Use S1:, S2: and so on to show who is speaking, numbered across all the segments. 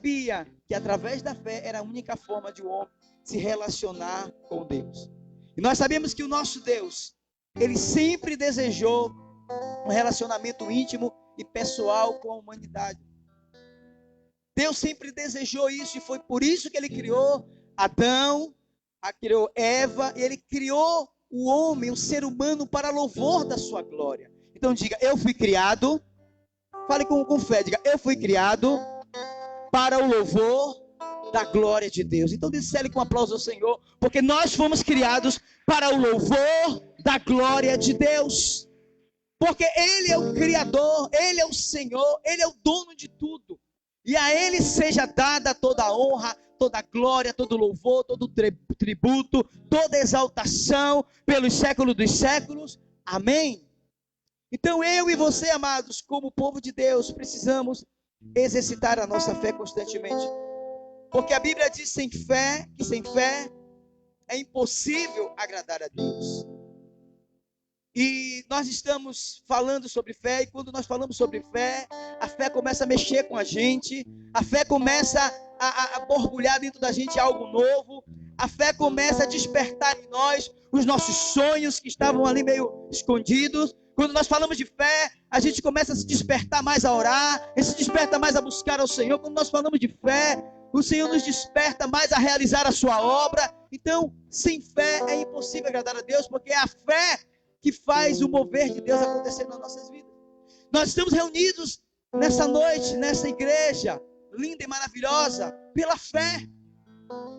S1: sabia que através da fé era a única forma de o homem se relacionar com Deus. E nós sabemos que o nosso Deus, Ele sempre desejou um relacionamento íntimo e pessoal com a humanidade. Deus sempre desejou isso, e foi por isso que Ele criou Adão, criou Eva, e Ele criou o homem, o ser humano, para louvor da sua glória. Então diga, eu fui criado, fale com fé, diga, eu fui criado para o louvor da glória de Deus. Então dê com um aplauso ao Senhor, porque nós fomos criados para o louvor da glória de Deus. Porque Ele é o Criador, Ele é o Senhor, Ele é o dono de tudo. E a Ele seja dada toda a honra, toda a glória, todo o louvor, todo o tributo, toda a exaltação pelos séculos dos séculos. Amém? Então eu e você, amados, como povo de Deus, precisamos exercitar a nossa fé constantemente. Porque a Bíblia diz que sem fé é impossível agradar a Deus. E nós estamos falando sobre fé, e quando nós falamos sobre fé, a fé começa a mexer com a gente, a fé começa a borbulhar dentro da gente algo novo, a fé começa a despertar em nós os nossos sonhos que estavam ali meio escondidos. Quando nós falamos de fé, a gente começa a se despertar mais a orar, se desperta mais a buscar ao Senhor. Quando nós falamos de fé, o Senhor nos desperta mais a realizar a sua obra. Então, sem fé é impossível agradar a Deus, porque é a fé que faz o mover de Deus acontecer nas nossas vidas. Nós estamos reunidos nessa noite, nessa igreja linda e maravilhosa, pela fé,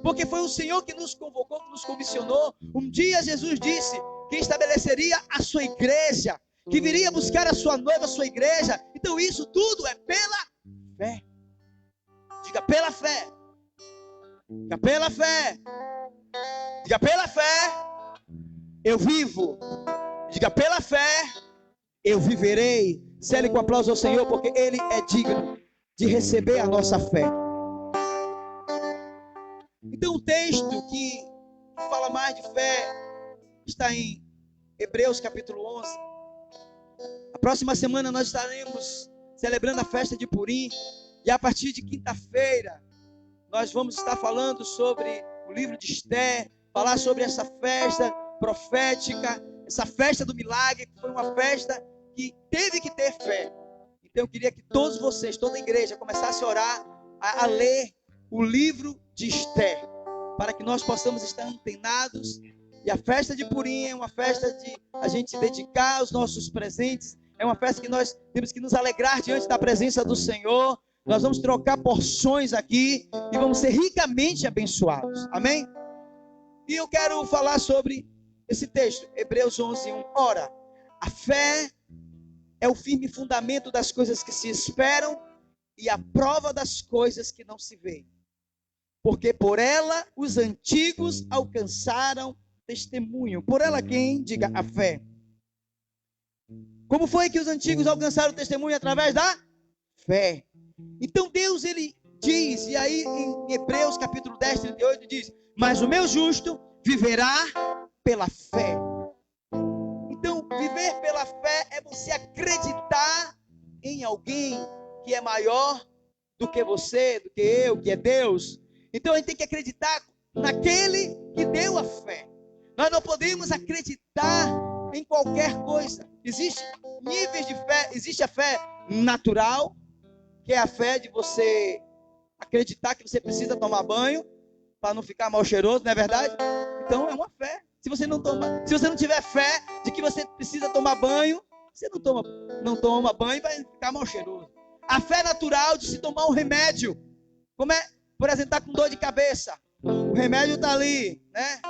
S1: porque foi o Senhor que nos convocou, que nos comissionou. Um dia Jesus disse que estabeleceria a sua igreja, que viria buscar a sua noiva, a sua igreja. Então isso tudo é pela fé. Diga, pela fé. Diga, pela fé. Diga, pela fé eu vivo. Diga, pela fé eu viverei. Cele com aplauso ao Senhor, porque Ele é digno de receber a nossa fé. Então o texto que fala mais de fé está em Hebreus capítulo 11. A próxima semana nós estaremos celebrando a festa de Purim, e a partir de quinta-feira nós vamos estar falando sobre o livro de Esté, falar sobre essa festa profética, essa festa do milagre, que foi uma festa que teve que ter fé. Então eu queria que todos vocês, toda a igreja, começasse a orar, a ler o livro de Esté, para que nós possamos estar antenados. E a festa de Purim é uma festa de a gente se dedicar aos nossos presentes, é uma festa que nós temos que nos alegrar diante da presença do Senhor. Nós vamos trocar porções aqui e vamos ser ricamente abençoados, amém? E eu quero falar sobre esse texto, Hebreus 11:1. Ora, a fé é o firme fundamento das coisas que se esperam e a prova das coisas que não se veem. Porque por ela os antigos alcançaram testemunho. Por ela quem? Diga, a fé. Como foi que os antigos alcançaram testemunho? Através da fé. Então Deus, Ele diz, e aí em Hebreus capítulo 10, 38 diz, mas o meu justo viverá pela fé. Então viver pela fé é você acreditar em alguém que é maior do que você, do que eu, que é Deus. Então a gente tem que acreditar naquele que deu a fé. Nós não podemos acreditar em qualquer coisa. Existem níveis de fé. Existe a fé natural, que é a fé de você acreditar que você precisa tomar banho para não ficar mal cheiroso, não é verdade? Então é uma fé. Se você não tiver fé de que você precisa tomar banho, você não toma banho e vai ficar mal cheiroso. A fé natural de se tomar um remédio, como é, por exemplo, está com dor de cabeça, o remédio está ali, né?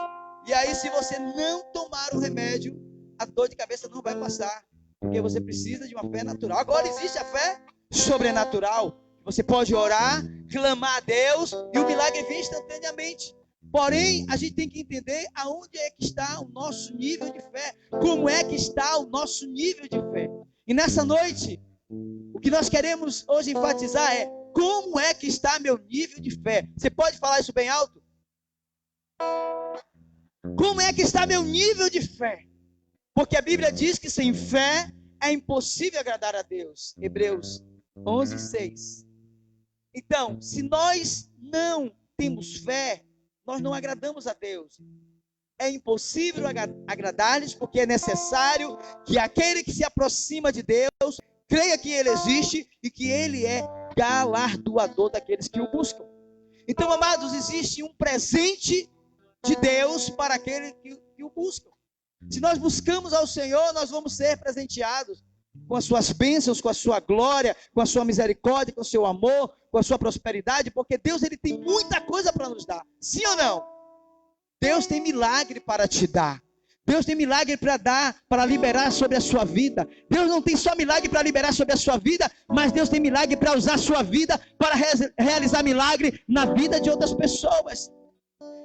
S1: E aí, se você não tomar o remédio, a dor de cabeça não vai passar, porque você precisa de uma fé natural. Agora existe a fé sobrenatural. Você pode orar, clamar a Deus e o milagre vem instantaneamente. Porém, a gente tem que entender aonde é que está o nosso nível de fé, como é que está o nosso nível de fé. E nessa noite, o que nós queremos hoje enfatizar é como é que está meu nível de fé. Você pode falar isso bem alto? Como é que está meu nível de fé? Porque a Bíblia diz que sem fé é impossível agradar a Deus. Hebreus 11:6. Então, se nós não temos fé, nós não agradamos a Deus. É impossível agradar-lhes, porque é necessário que aquele que se aproxima de Deus creia que Ele existe e que Ele é galardoador daqueles que o buscam. Então, amados, existe um presente de Deus para aquele que o buscam. Se nós buscamos ao Senhor, nós vamos ser presenteados com as suas bênçãos, com a sua glória, com a sua misericórdia, com o seu amor, com a sua prosperidade, porque Deus, Ele tem muita coisa para nos dar. Sim ou não? Deus tem milagre para te dar. Deus tem milagre para dar, para liberar sobre a sua vida. Deus não tem só milagre para liberar sobre a sua vida, mas Deus tem milagre para usar a sua vida para realizar milagre na vida de outras pessoas.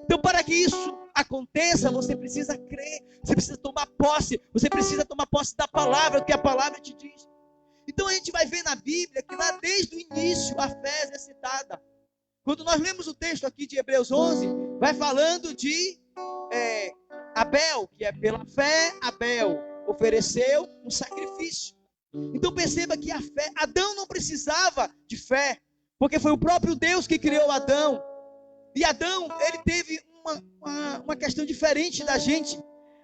S1: Então, para que isso aconteça, você precisa crer, você precisa tomar posse, você precisa tomar posse da palavra, o que a palavra te diz. Então a gente vai ver na Bíblia que lá desde o início a fé é exercitada. Quando nós lemos o texto aqui de Hebreus 11, vai falando de Abel, que é pela fé, Abel ofereceu um sacrifício. Então perceba que a fé, Adão não precisava de fé, porque foi o próprio Deus que criou Adão. E Adão, ele teve uma questão diferente da gente.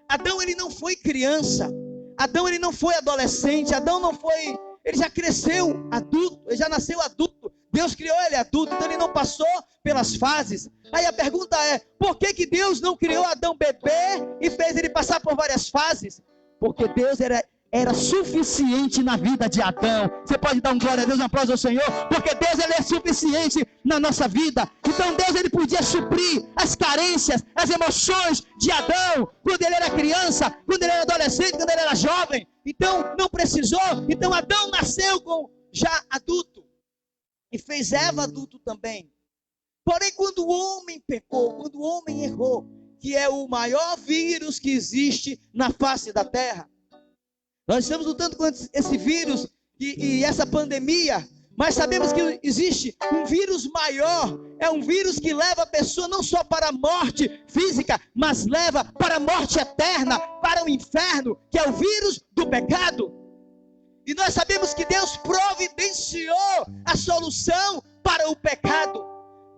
S1: Adão, ele não foi criança. Adão, ele não foi adolescente. Adão não foi... Ele já cresceu adulto, ele já nasceu adulto. Deus criou ele adulto, então ele não passou pelas fases. Aí a pergunta é, por que Deus não criou Adão bebê e fez ele passar por várias fases? Porque Deus era suficiente na vida de Adão. Você pode dar um glória a Deus, um aplauso ao Senhor, porque Deus, ele é suficiente na nossa vida. Então Deus, ele podia suprir as carências, as emoções de Adão, quando ele era criança, quando ele era adolescente, quando ele era jovem. Então não precisou. Então Adão nasceu já adulto e fez Eva adulto também. Porém, quando o homem pecou, quando o homem errou, que é o maior vírus que existe na face da terra, nós estamos lutando contra esse vírus e essa pandemia, mas sabemos que existe um vírus maior. É um vírus que leva a pessoa não só para a morte física, mas leva para a morte eterna, para o inferno, que é o vírus do pecado. E nós sabemos que Deus providenciou a solução para o pecado.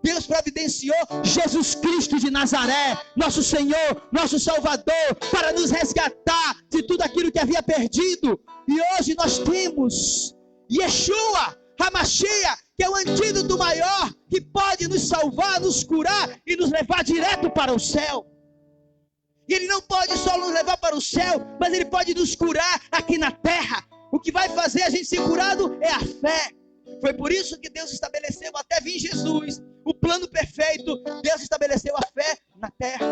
S1: Deus providenciou Jesus Cristo de Nazaré, nosso Senhor, nosso Salvador, para nos resgatar de tudo aquilo que havia perdido. E hoje nós temos Yeshua, HaMashiach, que é o antídoto maior, que pode nos salvar, nos curar e nos levar direto para o céu. E Ele não pode só nos levar para o céu, mas Ele pode nos curar aqui na terra. O que vai fazer a gente ser curado é a fé. Foi por isso que Deus estabeleceu até vir Jesus, o plano perfeito. Deus estabeleceu a fé na terra.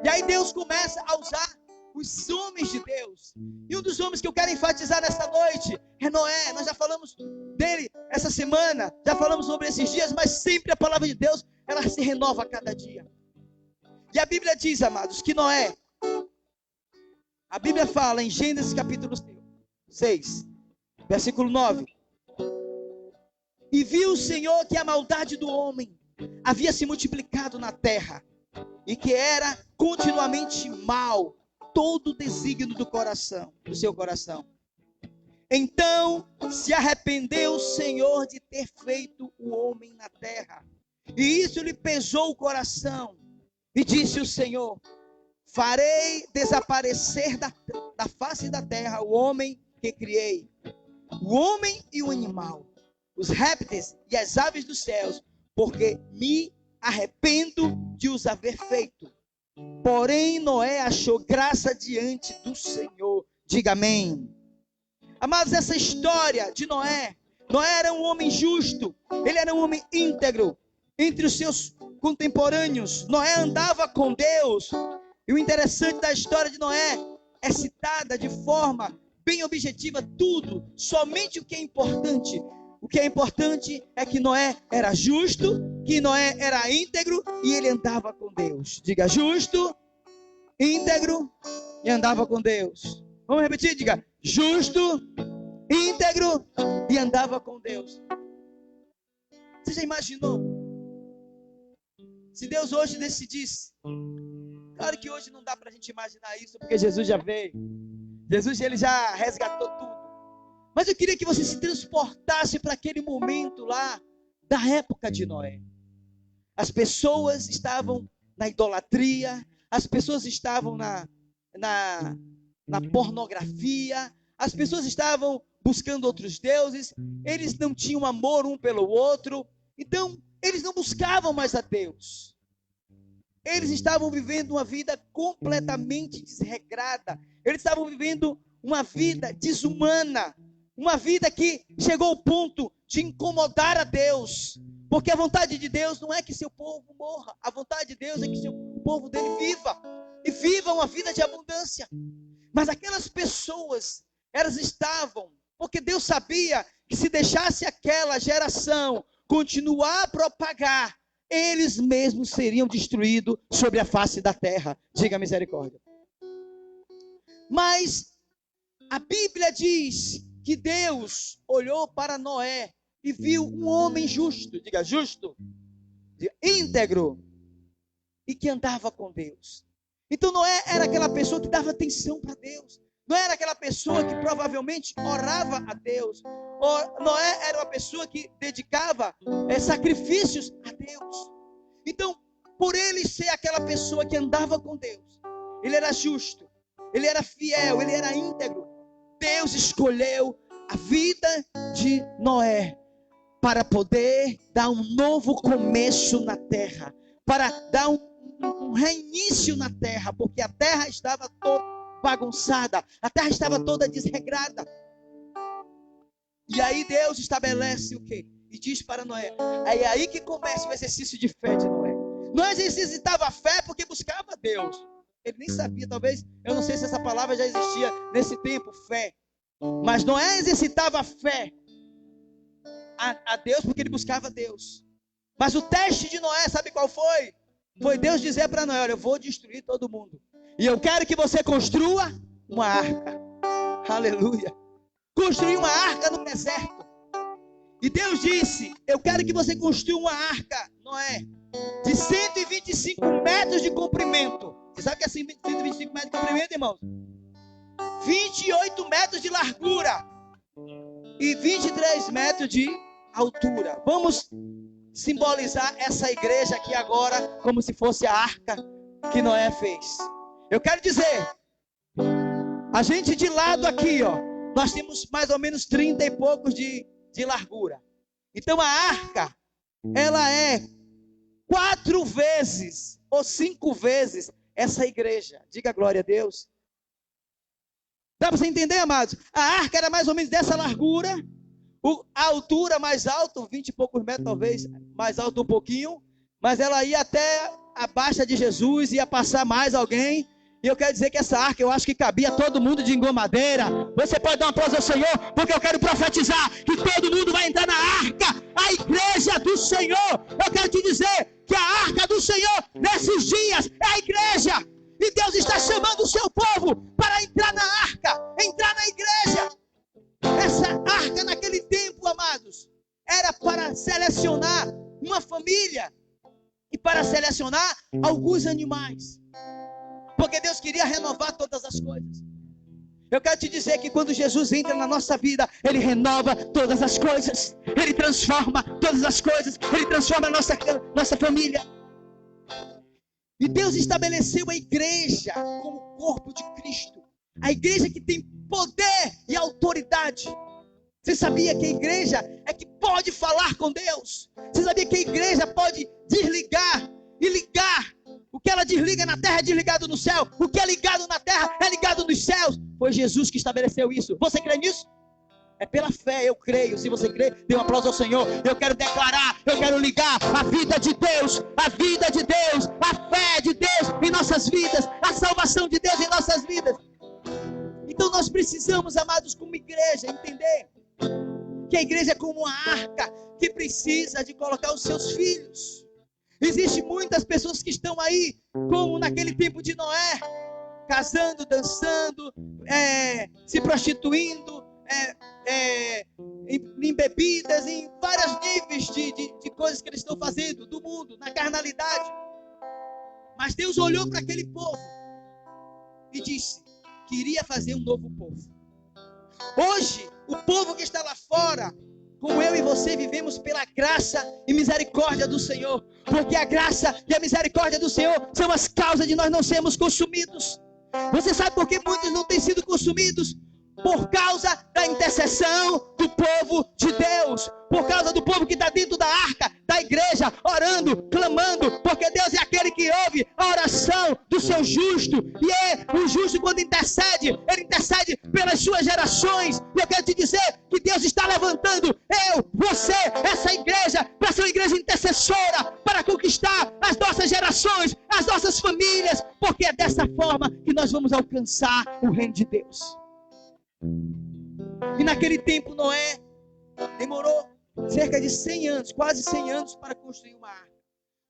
S1: E aí Deus começa a usar os homens de Deus. E um dos homens que eu quero enfatizar nesta noite é Noé. Nós já falamos dele essa semana, já falamos sobre esses dias, mas sempre a palavra de Deus, ela se renova a cada dia. E a Bíblia diz, amados, que Noé, a Bíblia fala em Gênesis capítulo 6, versículo 9. E viu o Senhor que a maldade do homem havia se multiplicado na terra, e que era continuamente mal todo o desígnio do seu coração. Então se arrependeu o Senhor de ter feito o homem na terra, e isso lhe pesou o coração. E disse o Senhor: farei desaparecer da face da terra o homem que criei, o homem e o animal, os répteis e as aves dos céus, porque me arrependo de os haver feito. Porém Noé achou graça diante do Senhor. Diga amém. Amados, essa história de Noé era um homem justo, ele era um homem íntegro. Entre os seus contemporâneos, Noé andava com Deus. E o interessante da história de Noé é citada de forma bem objetiva tudo, somente o que é importante. O que é importante é que Noé era justo, que Noé era íntegro e ele andava com Deus. Diga: justo, íntegro e andava com Deus. Vamos repetir, diga: justo, íntegro e andava com Deus. Você já imaginou? Se Deus hoje decidisse, claro que hoje não dá para a gente imaginar isso, porque Jesus já veio. Jesus, ele já resgatou tudo. Mas eu queria que você se transportasse para aquele momento lá, da época de Noé. As pessoas estavam na idolatria, as pessoas estavam na pornografia, as pessoas estavam buscando outros deuses, eles não tinham amor um pelo outro, então eles não buscavam mais a Deus. Eles estavam vivendo uma vida completamente desregrada, eles estavam vivendo uma vida desumana, uma vida que chegou ao ponto de incomodar a Deus, porque a vontade de Deus não é que seu povo morra, a vontade de Deus é que o povo dele viva, e viva uma vida de abundância. Mas aquelas pessoas, elas estavam, porque Deus sabia que se deixasse aquela geração continuar a propagar, eles mesmos seriam destruídos sobre a face da terra. Diga misericórdia. Mas a Bíblia diz que Deus olhou para Noé e viu um homem justo, diga justo, diga íntegro, e que andava com Deus. Então Noé era aquela pessoa que dava atenção para Deus. Noé era aquela pessoa que provavelmente orava a Deus. Noé era uma pessoa que dedicava sacrifícios a Deus. Então, por ele ser aquela pessoa que andava com Deus, ele era justo, ele era fiel, ele era íntegro, Deus escolheu a vida de Noé para poder dar um novo começo na terra, para dar um reinício na terra, porque a terra estava toda bagunçada, a terra estava toda desregrada. E aí Deus estabelece o quê? E diz para Noé, é aí que começa o exercício de fé de Noé. Noé exercitava fé porque buscava Deus. Ele nem sabia, talvez, eu não sei se essa palavra já existia nesse tempo, fé. Mas Noé exercitava fé a Deus porque ele buscava Deus. Mas o teste de Noé, sabe qual foi? Foi Deus dizer para Noé, olha, eu vou destruir todo mundo. E eu quero que você construa uma arca. Aleluia. Construir uma arca no deserto. E Deus disse, eu quero que você construa uma arca, Noé, de 125 metros de comprimento. Você sabe o que é 125 metros de comprimento, irmãos? 28 metros de largura e 23 metros de altura. Vamos simbolizar essa igreja aqui agora como se fosse a arca que Noé fez. Eu quero dizer, a gente de lado aqui, ó, nós temos mais ou menos 30 e poucos de largura. Então a arca, ela é 4 vezes ou 5 vezes essa igreja. Diga glória a Deus. Dá para você entender, amados? A arca era mais ou menos dessa largura, a altura mais alta, 20 e poucos metros talvez, mais alto um pouquinho, mas ela ia até a baixa de Jesus, ia passar mais alguém. E eu quero dizer que essa arca, eu acho que cabia todo mundo de engomadeira. Você pode dar um aplauso ao Senhor, porque eu quero profetizar que todo mundo vai entrar na arca, a igreja do Senhor. Eu quero te dizer que a arca do Senhor, nesses dias, é a igreja. E Deus está chamando o seu povo para entrar na arca, entrar na igreja. Essa arca naquele tempo, amados, era para selecionar uma família e para selecionar alguns animais. Porque Deus queria renovar todas as coisas. Eu quero te dizer que quando Jesus entra na nossa vida, Ele renova todas as coisas. Ele transforma todas as coisas. Ele transforma a nossa família. E Deus estabeleceu a igreja como corpo de Cristo. A igreja que tem poder e autoridade. Você sabia que a igreja é que pode falar com Deus? Você sabia que a igreja pode desligar e ligar? O que ela desliga na terra é desligado no céu. O que é ligado na terra é ligado nos céus. Foi Jesus que estabeleceu isso. Você crê nisso? É pela fé, eu creio. Se você crê, dê um aplauso ao Senhor. Eu quero declarar, eu quero ligar a vida de Deus, a vida de Deus, a fé de Deus em nossas vidas, a salvação de Deus em nossas vidas. Então nós precisamos, amados, como igreja, entender que a igreja é como uma arca que precisa de colocar os seus filhos. Existem muitas pessoas que estão aí, como naquele tempo de Noé, casando, dançando, se prostituindo, em bebidas, em vários níveis de coisas que eles estão fazendo do mundo, na carnalidade. Mas Deus olhou para aquele povo e disse que iria fazer um novo povo. Hoje, o povo que está lá fora como eu e você vivemos pela graça e misericórdia do Senhor. Porque a graça e a misericórdia do Senhor são as causas de nós não sermos consumidos. Você sabe por que muitos não têm sido consumidos? Por causa da intercessão do povo de Deus. Por causa do povo que está dentro da arca, da igreja, orando, clamando. Porque Deus é aquele que ouve a oração do seu justo. E o justo, quando intercede, ele intercede pelas suas gerações. E eu quero te dizer que Deus está levantando você, essa igreja, para ser uma igreja intercessora, para conquistar as nossas gerações, as nossas famílias. Porque é dessa forma que nós vamos alcançar o reino de Deus. E naquele tempo Noé demorou cerca de 100 anos, quase 100 anos para construir uma arca.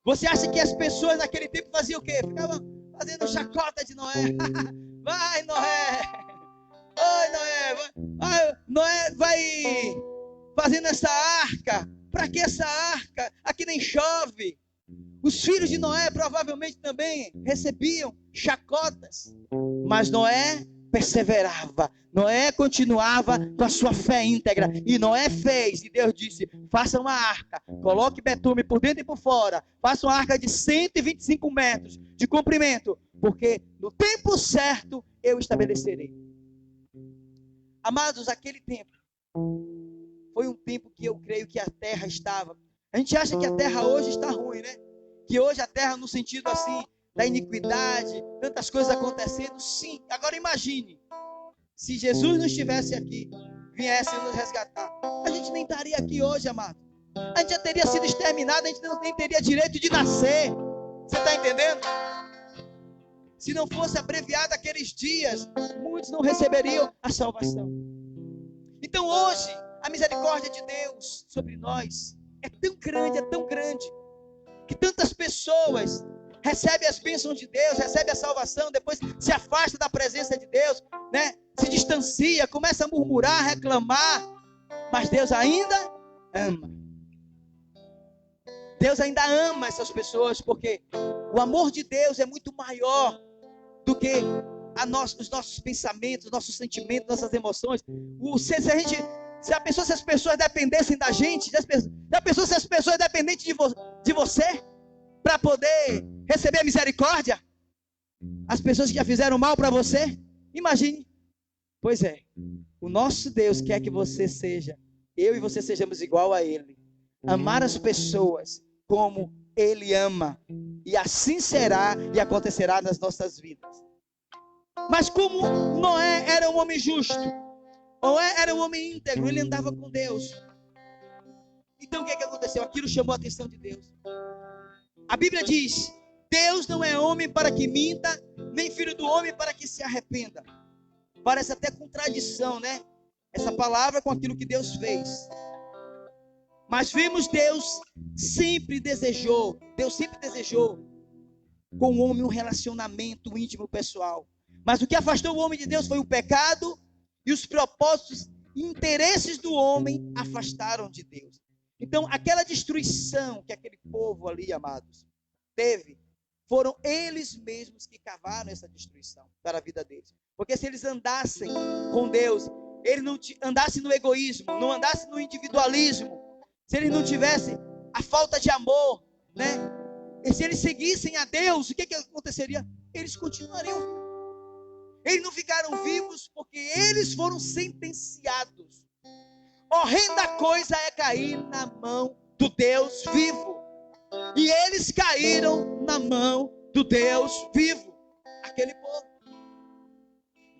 S1: Você acha que as pessoas naquele tempo faziam o quê? Ficavam fazendo chacota de Noé. Vai, Noé! Oi, Noé! Noé vai fazendo essa arca. Para que essa arca? Aqui nem chove. Os filhos de Noé provavelmente também recebiam chacotas. Mas Noé perseverava. Noé continuava com a sua fé íntegra. E Noé fez. E Deus disse: faça uma arca. Coloque betume por dentro e por fora. Faça uma arca de 125 metros de comprimento. Porque no tempo certo eu estabelecerei. Amados, aquele tempo foi um tempo que eu creio que a terra estava. A gente acha que a terra hoje está ruim, né? Que hoje a terra no sentido assim da iniquidade, tantas coisas acontecendo. Sim, agora imagine, se Jesus não estivesse aqui, viesse nos resgatar, a gente nem estaria aqui hoje, amado. A gente já teria sido exterminado, a gente não teria direito de nascer. Você está entendendo? Se não fosse abreviado aqueles dias, muitos não receberiam a salvação. Então hoje, a misericórdia de Deus sobre nós é tão grande, que tantas pessoas recebe as bênçãos de Deus, recebe a salvação, depois se afasta da presença de Deus, né? Se distancia, começa a murmurar, reclamar, mas Deus ainda ama. Deus ainda ama essas pessoas, porque o amor de Deus é muito maior do que os nossos pensamentos, nossos sentimentos, nossas emoções. Se as pessoas dependessem da gente, já pensou se as pessoas dependessem de você para poder receber misericórdia? As pessoas que já fizeram mal para você? Imagine. Pois é, o nosso Deus quer que eu e você sejamos igual a Ele. Amar as pessoas como Ele ama. E assim será e acontecerá nas nossas vidas. Mas como Noé era um homem justo, Noé era um homem íntegro, ele andava com Deus. Então o que aconteceu? Aquilo chamou a atenção de Deus. A Bíblia diz: Deus não é homem para que minta, nem filho do homem para que se arrependa. Parece até contradição, né? Essa palavra com aquilo que Deus fez. Mas vimos Deus sempre desejou com o homem um relacionamento íntimo pessoal. Mas o que afastou o homem de Deus foi o pecado, e os propósitos e interesses do homem afastaram de Deus. Então, aquela destruição que aquele povo ali, amados, teve, foram eles mesmos que cavaram essa destruição para a vida deles. Porque se eles andassem com Deus, eles não andassem no egoísmo, não andassem no individualismo, se eles não tivessem a falta de amor, né? E se eles seguissem a Deus, o que aconteceria? Eles continuariam vivos. Eles não ficaram vivos porque eles foram sentenciados. Horrenda coisa é cair na mão do Deus vivo. E eles caíram na mão do Deus vivo. Aquele povo.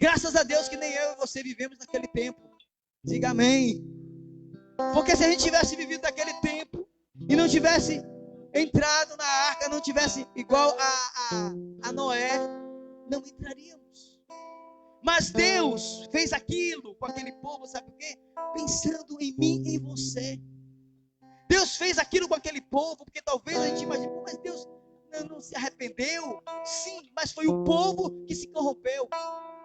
S1: Graças a Deus que nem eu e você vivemos naquele tempo. Diga amém. Porque se a gente tivesse vivido naquele tempo e não tivesse entrado na arca, não tivesse igual a Noé, não entraríamos. Mas Deus fez aquilo com aquele povo, sabe por quê? Pensando em mim e em você. Deus fez aquilo com aquele povo, porque talvez a gente imagine, mas Deus não se arrependeu. Sim, mas foi o povo que se corrompeu.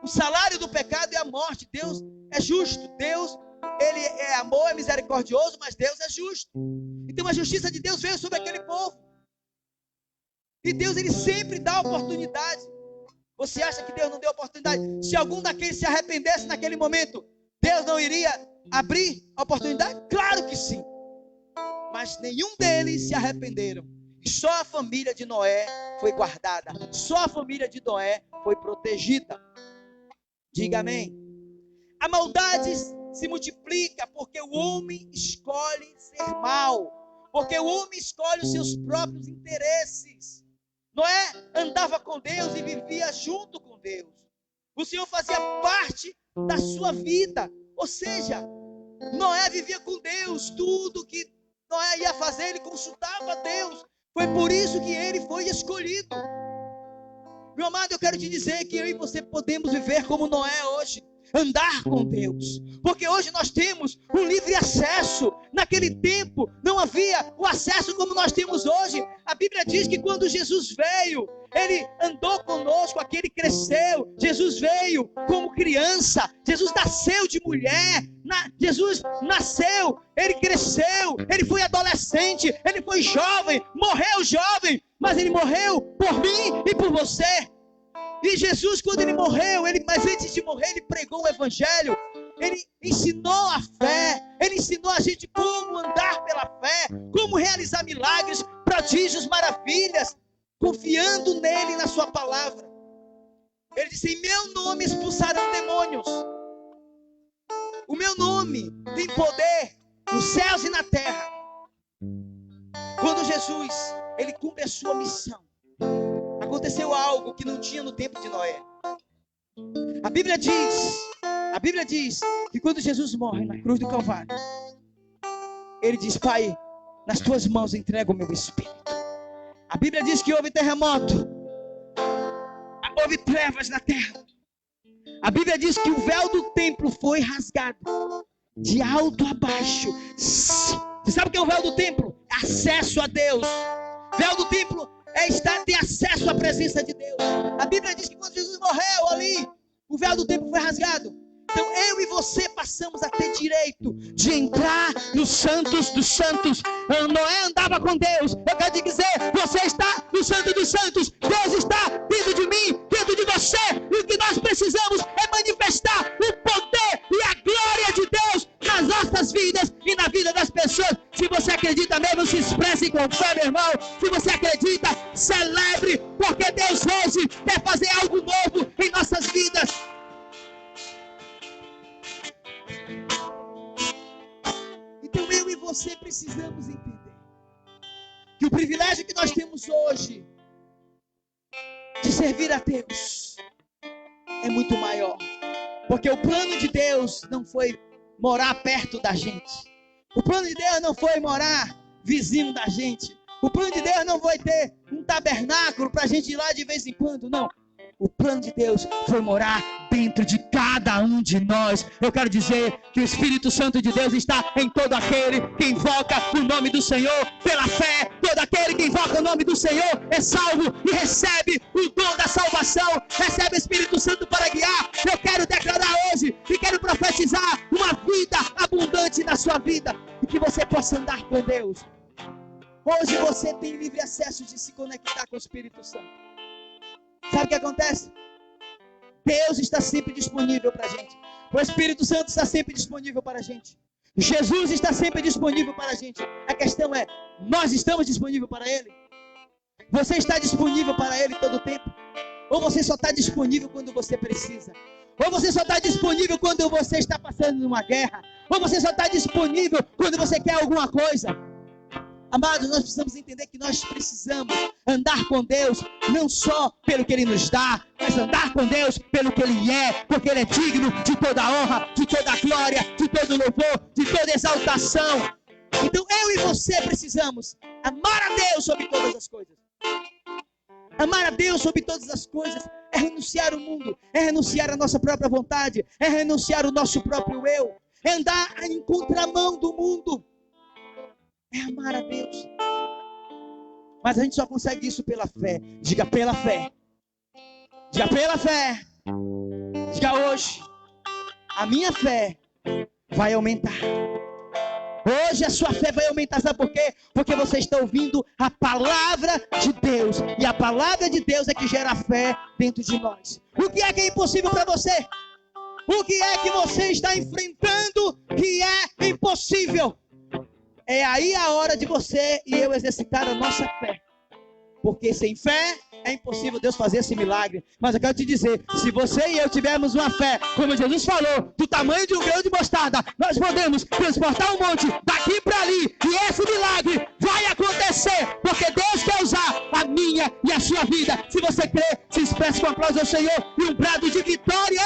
S1: O salário do pecado é a morte. Deus é justo. Deus, Ele é amor, é misericordioso, mas Deus é justo. Então a justiça de Deus veio sobre aquele povo. E Deus, Ele sempre dá oportunidade. Você acha que Deus não deu oportunidade? Se algum daqueles se arrependesse naquele momento, Deus não iria abrir a oportunidade? Claro que sim. Mas nenhum deles se arrependeram. E só a família de Noé foi guardada. Só a família de Noé foi protegida. Diga amém. A maldade se multiplica porque o homem escolhe ser mal. Porque o homem escolhe os seus próprios interesses. Noé andava com Deus e vivia junto com Deus. O Senhor fazia parte da sua vida. Ou seja, Noé vivia com Deus. Tudo que Noé ia fazer, ele consultava Deus. Foi por isso que ele foi escolhido. Meu amado, eu quero te dizer que eu e você podemos viver como Noé hoje. Andar com Deus. Porque hoje nós temos um livre acesso. Naquele tempo não havia o acesso como nós temos hoje. A Bíblia diz que quando Jesus veio, ele andou conosco, aqui ele cresceu. Jesus veio como criança. Jesus nasceu de mulher. Jesus nasceu, ele cresceu, ele foi adolescente, ele foi jovem, morreu jovem, mas ele morreu por mim e por você. E Jesus, quando ele morreu, mas antes de morrer, ele pregou o evangelho. Ele ensinou a fé. Ele ensinou a gente como andar pela fé, como realizar milagres, prodígios, maravilhas, confiando nele e na sua palavra. Ele disse: em meu nome expulsarão demônios. O meu nome tem poder nos céus e na terra. Quando Jesus, ele cumpre a sua missão, aconteceu algo que não tinha no tempo de Noé. A Bíblia diz que quando Jesus morre na cruz do Calvário, ele diz: Pai, nas tuas mãos entrego o meu espírito. A Bíblia diz que houve terremoto, houve trevas na terra. A Bíblia diz que o véu do templo foi rasgado de alto a baixo. Você sabe o que é o véu do templo? É acesso a Deus. Véu do templo é ter acesso à presença de Deus. A Bíblia diz que quando Jesus morreu ali, o véu do templo foi rasgado. Então eu e você passamos a ter direito de entrar nos santos dos santos. Noé andava com Deus. Eu quero te dizer, você está no santo dos santos. Deus está dentro de mim, dentro de você. E o que nós precisamos é manifestar o poder e a glória de Deus nas nossas vidas e na vida das pessoas. Se você acredita mesmo, se expresse com fé, meu irmão. Se você acredita, celebre, porque Deus hoje quer fazer algo novo em nossas vidas. Então eu e você precisamos entender que o privilégio que nós temos hoje de servir a Deus é muito maior. Porque o plano de Deus não foi morar perto da gente. O plano de Deus não foi morar vizinho da gente. O plano de Deus não foi ter um tabernáculo para a gente ir lá de vez em quando, não. O plano de Deus foi morar dentro de cada um de nós. Eu quero dizer que o Espírito Santo de Deus está em todo aquele que invoca o nome do Senhor pela fé. Todo aquele que invoca o nome do Senhor é salvo e recebe o dom da salvação. Recebe o Espírito Santo para guiar. Eu quero declarar hoje e quero profetizar uma vida abundante na sua vida. E que você possa andar com Deus. Hoje você tem livre acesso de se conectar com o Espírito Santo. Sabe o que acontece? Deus está sempre disponível para a gente. O Espírito Santo está sempre disponível para a gente. Jesus está sempre disponível para a gente. A questão é, nós estamos disponíveis para Ele? Você está disponível para Ele todo o tempo? Ou você só está disponível quando você precisa? Ou você só está disponível quando você está passando numa guerra? Ou você só está disponível quando você quer alguma coisa? Amados, nós precisamos entender que nós precisamos andar com Deus, não só pelo que Ele nos dá, mas andar com Deus pelo que Ele é, porque Ele é digno de toda honra, de toda glória, de todo louvor, de toda exaltação. Então eu e você precisamos amar a Deus sobre todas as coisas. Amar a Deus sobre todas as coisas é renunciar ao mundo, é renunciar à nossa própria vontade, é renunciar ao nosso próprio eu, é andar em contramão do mundo. É amar a Deus. Mas a gente só consegue isso pela fé. Diga pela fé. Diga pela fé. Diga hoje. A minha fé vai aumentar. Hoje a sua fé vai aumentar. Sabe por quê? Porque você está ouvindo a palavra de Deus. E a palavra de Deus é que gera fé dentro de nós. O que é impossível para você? O que é que você está enfrentando que é impossível? É aí a hora de você e eu exercitar a nossa fé. Porque sem fé é impossível Deus fazer esse milagre. Mas eu quero te dizer, se você e eu tivermos uma fé, como Jesus falou, do tamanho de um grão de mostarda, nós podemos transportar um monte daqui para ali. E esse milagre vai acontecer, porque Deus quer usar a minha e a sua vida. Se você crê, se expresse com aplauso ao Senhor e um brado de vitória.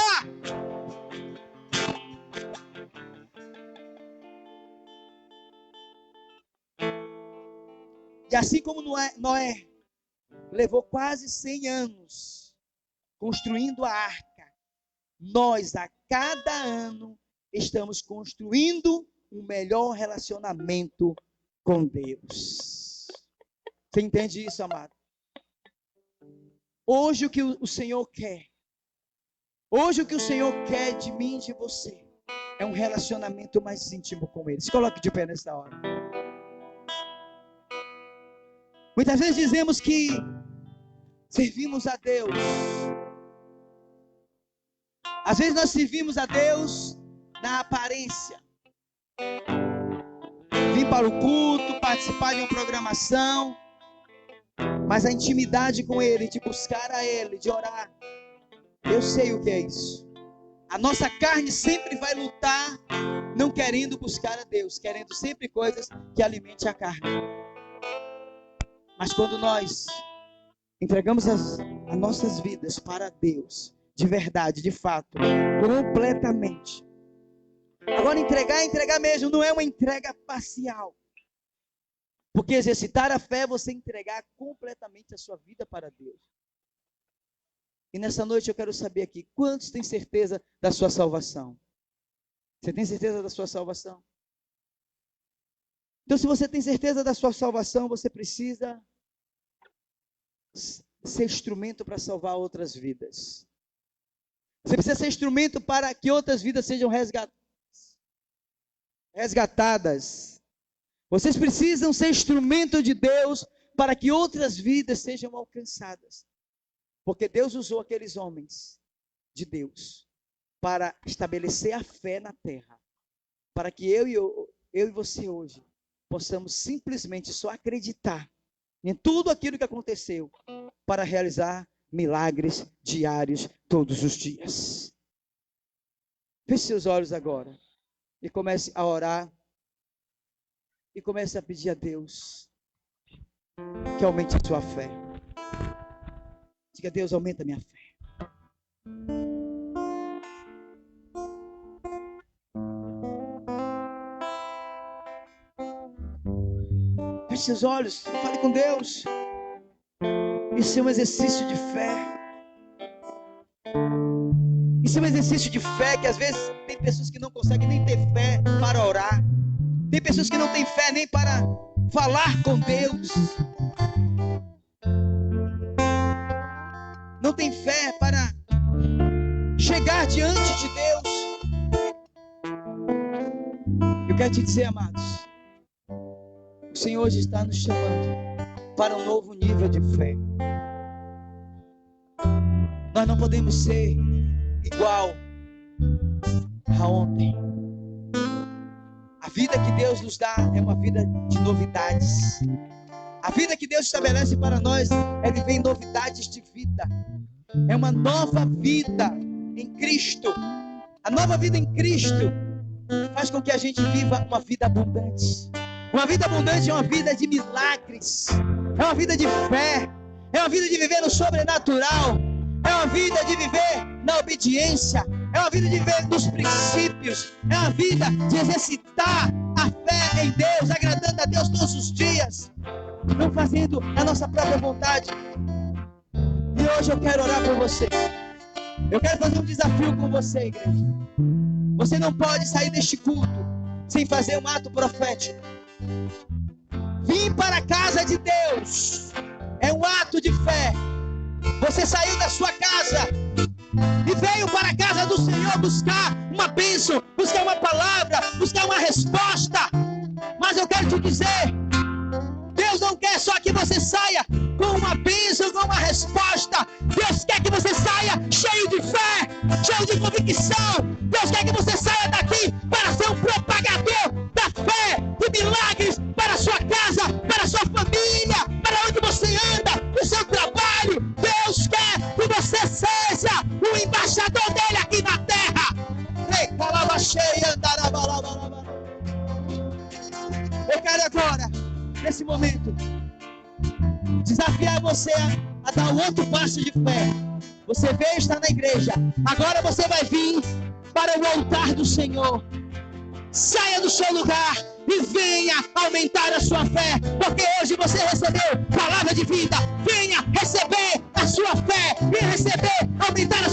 S1: E assim como Noé levou quase 100 anos construindo a arca, nós a cada ano estamos construindo um melhor relacionamento com Deus. Você entende isso, amado? Hoje o que o Senhor quer, hoje o que o Senhor quer de mim e de você, é um relacionamento mais íntimo com Ele. Se coloque de pé nessa hora. Muitas vezes dizemos que servimos a Deus. Às vezes nós servimos a Deus na aparência. Vir para o culto, participar de uma programação, mas a intimidade com Ele, de buscar a Ele, de orar, eu sei o que é isso. A nossa carne sempre vai lutar, não querendo buscar a Deus, querendo sempre coisas que alimentem a carne. Mas quando nós entregamos as nossas vidas para Deus, de verdade, de fato, completamente. Agora entregar mesmo, não é uma entrega parcial. Porque exercitar a fé é você entregar completamente a sua vida para Deus. E nessa noite eu quero saber aqui, quantos têm certeza da sua salvação? Você tem certeza da sua salvação? Então, se você tem certeza da sua salvação, você precisa ser instrumento para salvar outras vidas. Você precisa ser instrumento para que outras vidas sejam resgatadas. Vocês precisam ser instrumento de Deus para que outras vidas sejam alcançadas. Porque Deus usou aqueles homens de Deus para estabelecer a fé na terra. Para que eu e você hoje possamos simplesmente só acreditar em tudo aquilo que aconteceu para realizar milagres diários todos os dias. Feche seus olhos agora e comece a orar e comece a pedir a Deus que aumente a sua fé. Diga: Deus, aumenta a minha fé. Feche seus olhos, fale com Deus. Isso é um exercício de fé. Isso é um exercício de fé que às vezes tem pessoas que não conseguem nem ter fé para orar. Tem pessoas que não têm fé nem para falar com Deus. Não tem fé para chegar diante de Deus. Eu quero te dizer, amados, o Senhor hoje está nos chamando para um novo nível de fé. Nós não podemos ser igual a ontem. A vida que Deus nos dá é uma vida de novidades. A vida que Deus estabelece para nós é viver em novidades de vida. É uma nova vida em Cristo. A nova vida em Cristo faz com que a gente viva uma vida abundante. Uma vida abundante é uma vida de milagres. É uma vida de fé. É uma vida de viver no sobrenatural. É uma vida de viver na obediência. É uma vida de viver nos princípios. É uma vida de exercitar a fé em Deus, agradando a Deus todos os dias, não fazendo a nossa própria vontade. E hoje eu quero orar por você. Eu quero fazer um desafio com você, igreja. Você não pode sair deste culto sem fazer um ato profético. Vim para a casa de Deus é um ato de fé. Você saiu da sua casa e veio para a casa do Senhor buscar uma bênção, buscar uma palavra, buscar uma resposta. Mas eu quero te dizer, Deus não quer só que você saia com uma bênção, com uma resposta. Deus quer que você saia cheio de fé, cheio de convicção, Eu quero agora, nesse momento, desafiar você a dar um outro passo de fé. Você veio estar na igreja, agora você vai vir para o altar do Senhor. Saia do seu lugar e venha aumentar a sua fé, porque hoje você recebeu palavra de vida. Venha receber a sua fé e receber, aumentar a